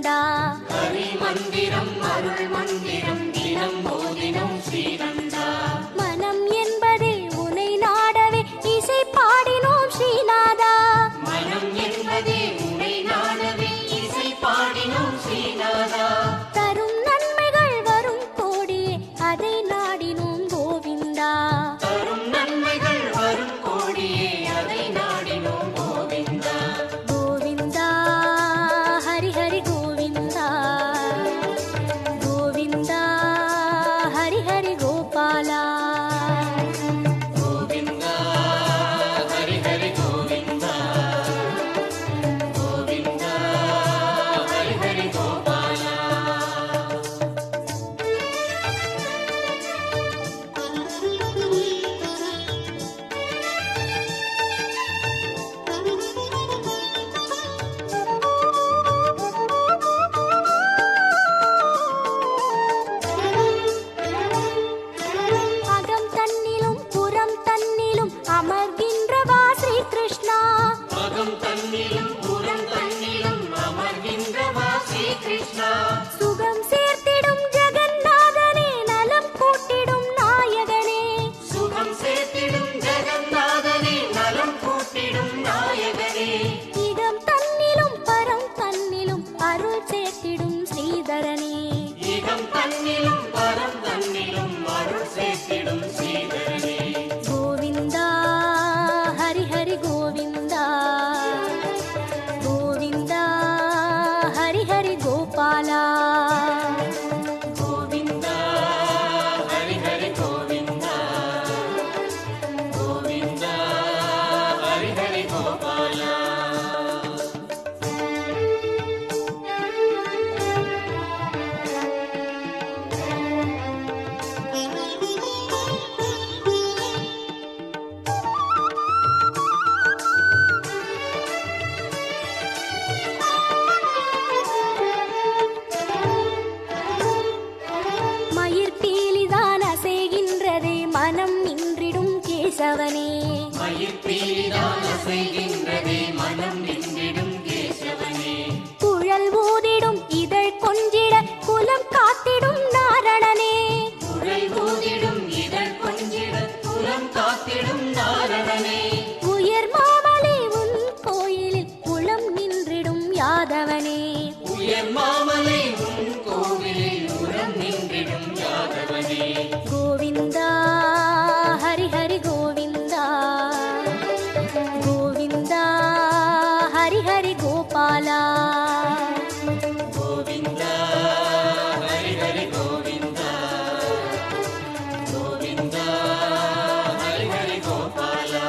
ஸ்ரீநந்தா. ஹரி மந்திரம் அருள் மந்திரம் தினம் போதினும் ஸ்ரீநந்தா. மனம் என்பதே உனை நாடவே இசை பாடினோம் ஸ்ரீநாதா. மனம் என்பதே உனை நாடவே இசை பாடினோம் ஸ்ரீநாதா. தரும் நன்மைகள் வரும் கோடியே அதை நாடினோம் கோவிந்தா. தரும் நன்மைகள் வரும் கோடியே அதை நாடினோம் கோவிந்தா. கோவிந்தா ஹரி ஹரி கோவிந்தா. கோவிந்தா ஹரி ஹரி கோபாலா. கோவிந்தா ஹரி ஹரி கோவிந்தா. கோவிந்தா ஹரி ஹரி கோபாலா. அகம் தன்னிலும் புறம் தன்னிலும் அமர்கின்றவா ஸ்ரீ கிருஷ்ணா. அகம் தன்னிலும் புறம் தன்னிலும் அமர்கின்றவா ஸ்ரீ கிருஷ்ணா. சுகம் சேர்த்திடும் ஜெகநாதனே நலம் கூட்டிடும் நாயகனே. சுகம் சேர்த்திடும் ஜெகநாதனே நலம் கூட்டிடும் நாயகனே. இகம் தன்னிலும் பரம் தன்னிலும் அருள் சேர்த்திடும் ஸ்ரீதரனே. இகம் தன்னிலும் பரம் தன்னிலும் அருள் சேர்த்திடும் ஸ்ரீதரனே. கோவிந்தா ஹரி ஹரி கோவிந்தா. கோவிந்தா ஹரி ஹரி கோபாலா. கோவிந்தா ஹரி ஹரி கோவிந்தா. கோவிந்தா ஹரி ஹரி கோபாலா. மயிர் பீலிதான் அசைகின்றதே மனம் நின்றிடும் கேசவனே. மயிர்பீலிதான் அசைகின்றதே மனம் நின்றிடும் கேசவனே. குழல் ஊதிடும் இதழ் கொஞ்சிட குலம் காத்திடும் நாரணனே. குழல் ஊதிடும் இதழ் கொஞ்சிட குலம் காத்திடும் நாரணனே. உயர் மாமலை உன் கோயிலில் குளம் நின்றிடும் யாதவனே. உயர் மாமலை உன் கோவிலில் உரம் நின்றிடும் யாதவனே. கோவிந்தா ஹரி ஹரி கோவிந்தா. கோவிந்தா ஹரி ஹரி கோபாலா. கோவிந்தா ஹரி ஹரி கோவிந்தா. கோவிந்தா ஹரி ஹரி கோபாலா.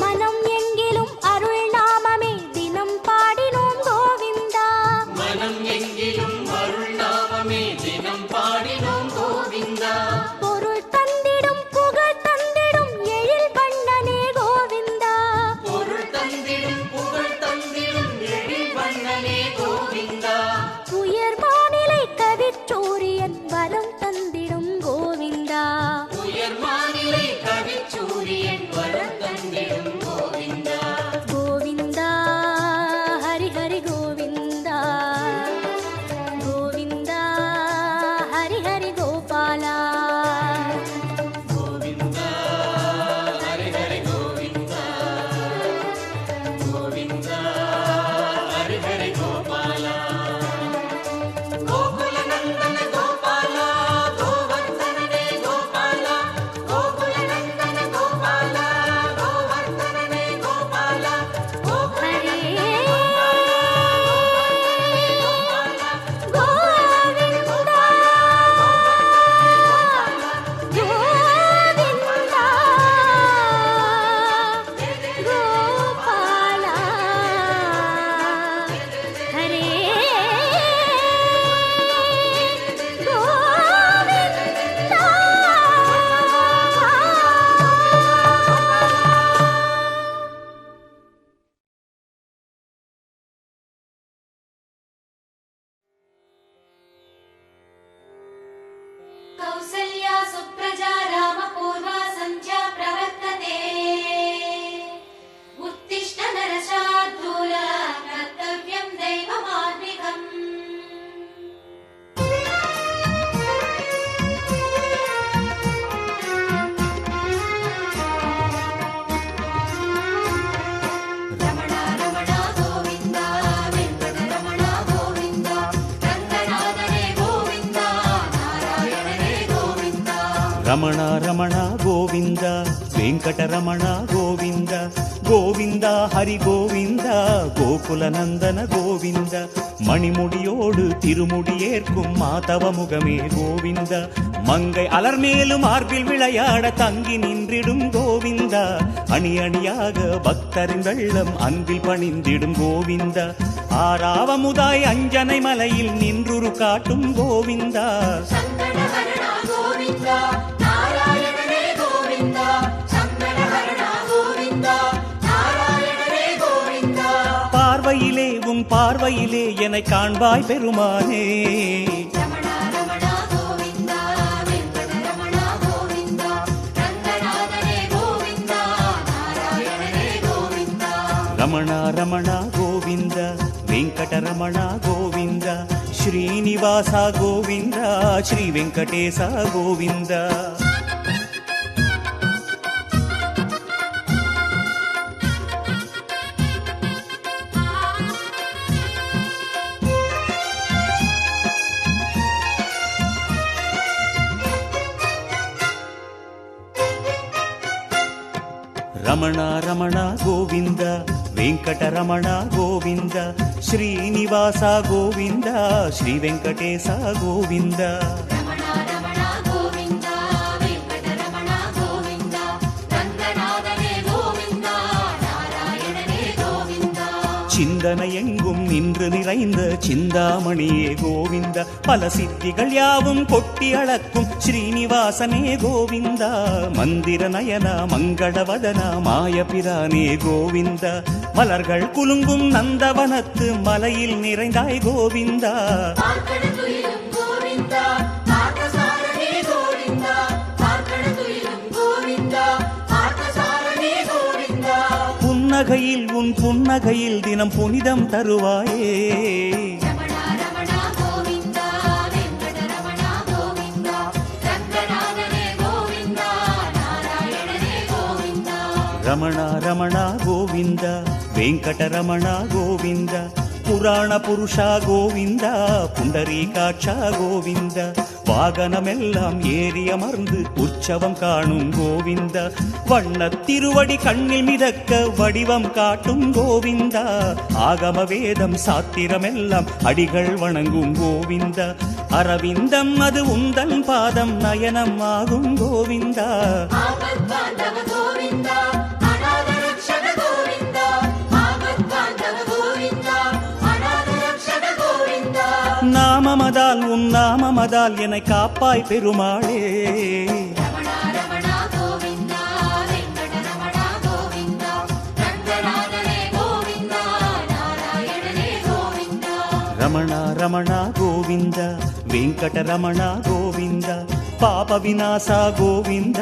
மனம் எங்கிலும் அருள் நாமமே தினம் பாடினோம் கோவிந்தா. மனம் எங்கிலும் அருள் நாமமே தினம் பாடினோம் கோவிந்தா. பொருள் தந்திடும் புகழ் தந்திடும் எழில் வண்ணனே கோவிந்தா. பொருள் தந்திடும் புகழ் தந்திடும் எழில் வண்ணனே கோவிந்தா. உயர் மாநிலை கவிச்சூரியன் வரம் தந்திடும் கோவிந்தா. உயர் மாநிலை கவிச்சூரியன் வரம் தந்திடும் கோவிந்தா. கோவிந்தா ஹரி ஹரி கோவிந்தா. கோவிந்தா ஹரி ஹரி கோபாலா. கோவிந்தா ஹரி ஹரி கோவிந்தா. கோவிந்தா ஹரி ஹரி கோபாலா. கோகுல நந்தன கோபாலா. கோவர்தனனே கோபாலா. రమణ రమణ గోవింద వెంకటరమణ గోవింద గోవింద హరి గోవింద கோகுல நந்தன கோவிந்த மணிமுடியோடு திருமுடி ஏற்கும் மாதவ முகமே கோவிந்த மங்கை அலர்மேலும் மார்பில் விளையாட தங்கி நின்றிடும் கோவிந்தா அணி அணியாக பக்தரின் வெள்ளம் அன்பில் பணிந்திடும் கோவிந்தா ஆறாவமுதாய் அஞ்சனை மலையில் நின்றுரு காட்டும் கோவிந்தா சங்கடஹரணா கோவிந்தா நாராயணனே கோவிந்தா சங்கடஹரணா கோவிந்தா நாராயணனே கோவிந்தா பார்வையிலே உன் பார்வையிலே என்னை காண்பாய் பெருமானே ரமணா ரமணா கோவிந்தா வெங்கடரமணா கோவிந்தா ரங்கநாதனே கோவிந்தா நாராயணனே கோவிந்தா ரமண ரமண கோவிந்த வெங்கடரமண கோவிந்த ஸ்ரீனிவாச கோவிந்த ஸ்ரீ வெங்கடேச கோவிந்த రమణ రమణ గోవింద వెంకటరమణ గోవింద శ్రీనివాస గోవింద శ్రీ వెంకటేశ గోవింద ரமணா ரமணா கோவிந்தா வெங்கடரமணா கோவிந்தா ரங்கநாதனே கோவிந்தா நாராயணனே கோவிந்தா சிந்தனை எங்கும் நின்று நிறைந்த சிந்தாமணியே கோவிந்த பல சித்திகள் யாவும் கொட்டி அளக்கும் ஸ்ரீனிவாசனே கோவிந்தா மந்திர நயனா மங்களவதனா மாயபிரானே கோவிந்தா மலர்கள் குலுங்கும் நந்தவனத்து மலையில் நிறைந்தாய் கோவிந்தா பார்க்கடத்துயிலும் கோவிந்தா பார்த்தசாரனே கோவிந்தா பார்க்கடத்துயிலும் கோவிந்தா பார்த்தசாரனே கோவிந்தா புன்னகையில் உன் புன்னகையில் தினம் புனிதம் தருவாயே ரமணா ரமணா கோவிந்தா வெங்கடரமணா கோவிந்தா ரங்கநாதனே கோவிந்தா நாராயணனே கோவிந்தா ரமண ரமண கோவிந்த வெங்கடரமண கோவிந்த புராண புருஷா கோவிந்த புண்டரீகாட்சா கோவிந்த வாகனமெல்லாம் ஏறி அமர்ந்து உற்சவம் காணும் கோவிந்த வண்ணத் திருவடி கண்ணில் மிதக்க வடிவம் காட்டும் கோவிந்தா ஆகம வேதம் சாத்திரமெல்லாம் அடிகள் வணங்கும் கோவிந்த அரவிந்தம் அது உந்தன் பாதம் நயனம் ஆகும் கோவிந்தா ஆபத்பாந்தவ கோவிந்தா அநாத ரக்ஷக கோவிந்தா ஆபத்பாந்தவ கோவிந்தா அநாத ரக்ஷக கோவிந்தா நாமமதால் உன் நாமமதால் என்னை காப்பாய் பெருமாளே ரமணா ரமணா கோவிந்தா வெங்கடரமணா கோவிந்தா ரங்கநாதனே கோவிந்தா நாராயணனே கோவிந்தா ரமண ரமண கோவிந்த வெங்கடரமண கோவிந்த பாப விநாச கோவிந்த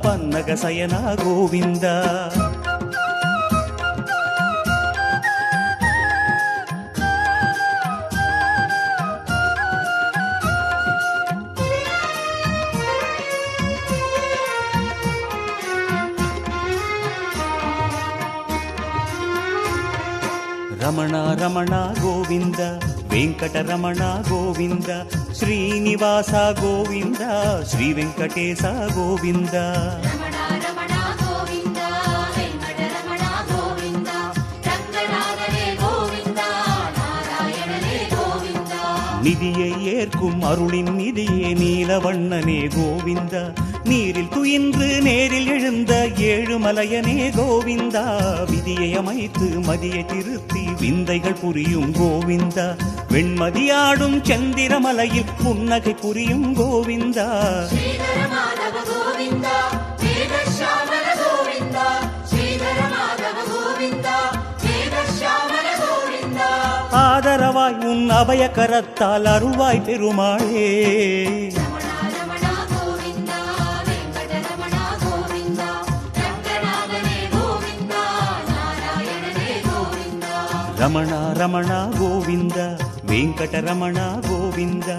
பன்னக சயன கோவிந்த రమణ రమణ గోవింద వెంకటరమణ గోవింద శ్రీనివాస గోవింద శ్రీ వెంకటేశ గోవింద ரமணா ரமணா கோவிந்தா வெங்கடரமணா கோவிந்தா ரங்கநாதனே கோவிந்தா நாராயணனே கோவிந்தா நிதியை ஏற்கும் அருளின் நிதியே நீலவண்ணனே கோவிந்த நீரில் துயின்று நேரில் எழுந்த ஏழுமலையனே கோவிந்தா விதியை அமைத்து மதியை திருத்தி விந்தைகள் புரியும் கோவிந்தா வெண்மதியாடும் சந்திரமலையில் புன்னகை புரியும் கோவிந்தா ஸ்ரீதர மாதவ கோவிந்தா வேதശ്യാமல கோவிந்தா ஸ்ரீதர மாதவ கோவிந்தா வேதശ്യാமல கோவிந்தா ஆதரவாய் உன் அபய கரத்தால் அருள்வாய் பெருமாளே ரமணா ரமணா கோவிந்தா வெங்கடரமணா கோவிந்தா ரங்கநாதனே கோவிந்தா நாராயணனே கோவிந்தா ரமண ரமண கோவிந்த வெங்கடரமண கோவிந்த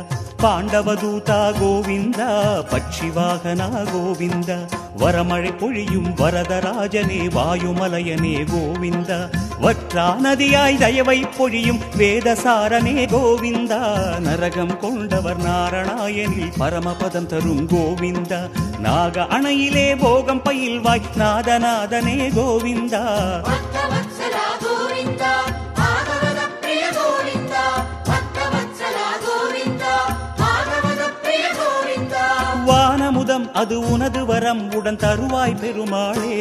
பாண்டவதூதா கோவிந்தா, பட்சிவாகனா கோவிந்தா, வரமழை பொழியும் வரதராஜனே வாயுமலையனே கோவிந்தா, வற்றா நதியாய் தயவை பொழியும் வேதசாரனே கோவிந்தா, நரகம் கொண்டவர் நாராயணில் பரமபதம் தரும் கோவிந்தா, நாக அணையிலே போகம் பயில்வாய் நாதநாதனே கோவிந்தா. பக்தவத்சலா கோவிந்தா, பாகவத பிரிய கோவிந்தா, பக்தவத்சலா கோவிந்தா, பாகவத பிரிய கோவிந்தா. வானமுதம் அது உனது வரம் உடன் தருவாய் பெருமாளே.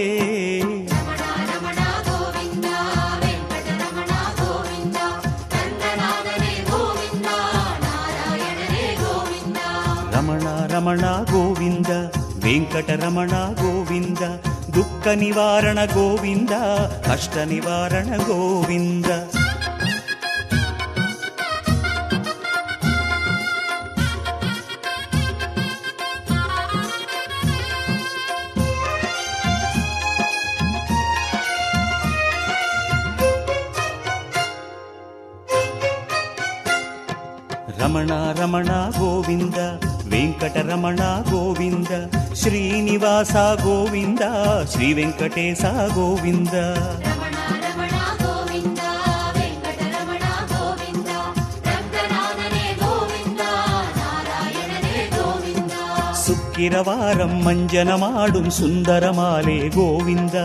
ரமணா ரமணா கோவிந்தா, வெங்கடரமணா கோவிந்தா, ரங்கநாதனே கோவிந்தா, நாராயணனே கோவிந்தா. ரமணா ரமணா கோவிந்த, வெங்கடரமண கோவிந்த, துக்க நிவாரண கோவிந்த, கஷ்ட நிவாரண கோவிந்த. ರಮಣ ರಮಣ ಗೋವಿಂದ, ವೆಂಕಟರಮಣ ಗೋವಿಂದ, ಶ್ರೀನಿವಾಸ ಗೋವಿಂದ, ಶ್ರೀ ವೆಂಕಟೇಶ ಗೋವಿಂದ. ரமணா ரமணா கோவிந்தா, வெங்கடரமணா கோவிந்தா, ரங்கநாதனே கோவிந்தா, நாராயணனே கோவிந்தா. சுக்கிரவாரம் மஞ்சனமாடும் சுந்தரமாலே கோவிந்த,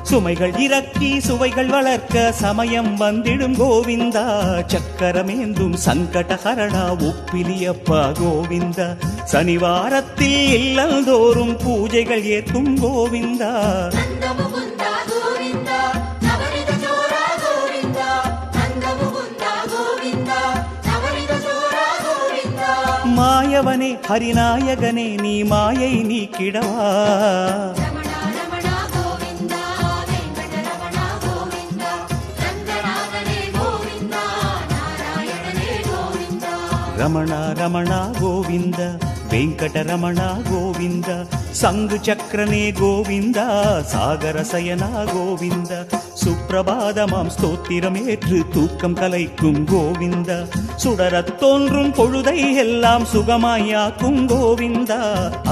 சுமைகள் இறக்கி சுவைகள் வளர்க்க சமயம் வந்திடும் கோவிந்தா, சக்கரமேந்தும் சங்கடஹரணா உப்பிலியப்பா கோவிந்தா, சனிவாரத்தில் இல்லந்தோறும் பூஜைகள் ஏற்கும் கோவிந்தா. நந்தமுகுந்தா கோவிந்தா, நவரித சோரா கோவிந்தா, நந்தமுகுந்தா கோவிந்தா, நவரித சோரா கோவிந்தா. மாயவனே ஹரிநாயகனே நீ மாயை நீக்கிடவா. ரமணா ரமணா கோவிந்தா, வெங்கடரமணா கோவிந்தா, ரங்கநாதனே கோவிந்தா, நாராயணனே கோவிந்தா. ரமண ரமண கோவிந்த, வெங்கடரமண கோவிந்த, சங்கு சக்கரனே கோவிந்தா, சாகரசயனா கோவிந்த, சுப்பிரபாதமாம் ஸ்தோத்திரமேற்று தூக்கம் கலைக்கும் கோவிந்தா, சுடரத் தோன்றும் பொழுதை எல்லாம் சுகமாயாக்கும் கோவிந்தா,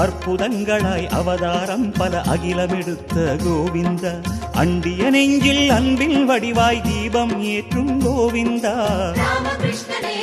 அற்புதங்களாய் அவதாரம் பல அகிலமெடுத்த கோவிந்தா, அண்டிய நெஞ்சில் அன்பின் வடிவாய் தீபம் ஏற்றும் கோவிந்தா. ராமகிருஷ்ணனே